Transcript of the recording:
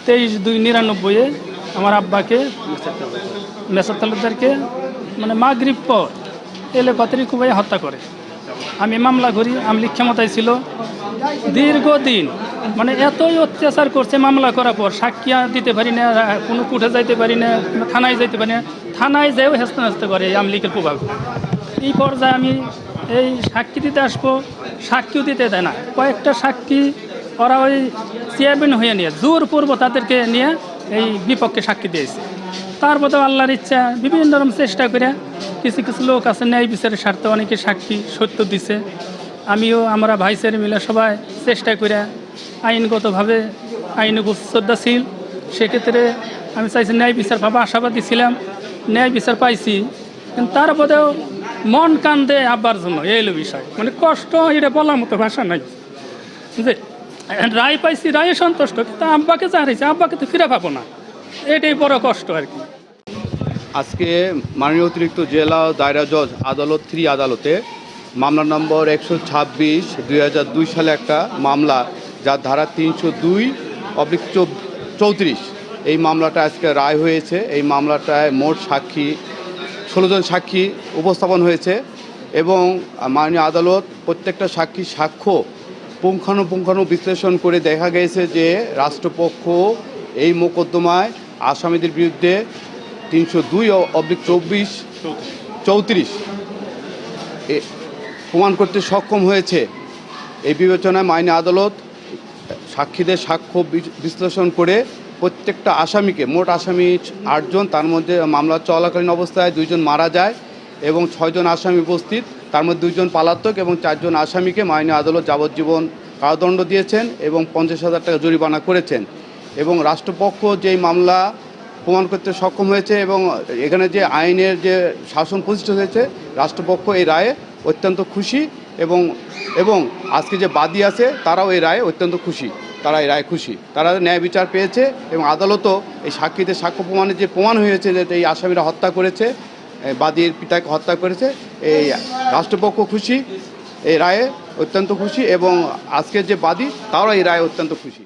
23/2/99 আমার আব্বাকে মেসার তালুকদারকে মানে মাগরিব পর এলাকাতেই কুবাই হত্যা করে। আমি মামলা করি, আমলি ক্ষমতায় ছিল দীর্ঘদিন, মানে এতই অত্যাচার করছে। মামলা করার পর সাক্ষী দিতে পারি না, কোনো কোর্টে যাইতে পারি না, থানায় যাইতে পারি না, থানায় যেও হেস্তে হেস্তে করে এই আমলিকের প্রভাব। এই পর্যায়ে আমি এই সাক্ষী দিতে আসবো, সাক্ষীও দিতে দেয় না। কয়েকটা সাক্ষী ওরা ওই চেয়ারম্যান হয়ে নিয়ে জোর পূর্ব তাদেরকে নিয়ে এই বিপক্ষে সাক্ষী দিয়েছে। তারপরে আল্লাহর ইচ্ছা বিভিন্ন রকম চেষ্টা করে কিছু কিছু লোক আছে ন্যায় বিচারের স্বার্থে অনেকে সাক্ষী সত্য দিছে। আমিও আমরা ভাইসের মিলে সবাই চেষ্টা করে আইনগতভাবে শ্রদ্ধাশীল, সেক্ষেত্রে আমি চাইছি ন্যায় বিচার পাবো, আশাবাদী ছিলাম, ন্যায় বিচার পাইছি। কিন্তু তারপরেও মন কান্দে আব্বার জন্য এই বিষয়, মানে কষ্ট এটা বলার মতো ভাষা নাই। যে রায় পাইছি, রায়ে সন্তুষ্ট, কিন্তু আব্বাকে যা হারিয়েছে আব্বাকে তো ফিরে পাবো না, এটাই বড় কষ্ট আর কি। আজকে মাননীয় অতিরিক্ত জেলা দায়রা জজ আদালত 3 আদালতে মামলা নম্বর 126/2002 সালে একটা মামলা, যার ধারা 302/34, এই মামলাটা আজকে রায় হয়েছে। এই মামলাটায় মোট সাক্ষী 16 জন সাক্ষী উপস্থাপন হয়েছে এবং মাননীয় আদালত প্রত্যেকটা সাক্ষী সাক্ষ্য পুঙ্খানুপুঙ্খানু বিশ্লেষণ করে দেখা গেছে যে রাষ্ট্রপক্ষ এই মোকদ্দমায় আসামিদের বিরুদ্ধে 302/34 প্রমাণ করতে সক্ষম হয়েছে। এই বিবেচনায় মাননীয় আদালত সাক্ষীদের সাক্ষ্য বিশ্লেষণ করে প্রত্যেকটা আসামিকে, মোট আসামি 8 জন, তার মধ্যে মামলা চলাকালীন অবস্থায় 2 জন মারা যায় এবং 6 জন আসামি উপস্থিত, তার মধ্যে 2 জন পলাতক এবং 4 জন আসামিকে মাননীয় আদালত যাবজ্জীবন কারাদণ্ড দিয়েছেন এবং 50,000 টাকা জরিমানা করেছেন। এবং রাষ্ট্রপক্ষ যেই মামলা প্রমাণ করতে সক্ষম হয়েছে এবং এখানে যে আইনের যে শাসন প্রতিষ্ঠিত হয়েছে, রাষ্ট্রপক্ষ এই রায়ে অত্যন্ত খুশি এবং আজকে যে বাদী আছে তারাও এই রায়ে অত্যন্ত খুশি। তারা এই রায় খুশি, তারা ন্যায় বিচার পেয়েছে এবং আদালতও এই সাক্ষীদের সাক্ষ্য প্রমাণে যে প্রমাণ হয়েছে যে এই আসামিরা হত্যা করেছে, বাদীর পিতাকে হত্যা করেছে, এই রাষ্ট্রপক্ষ খুশি, এই রায়ে অত্যন্ত খুশি এবং আজকের যে বাদী তারাও এই রায়ে অত্যন্ত খুশি।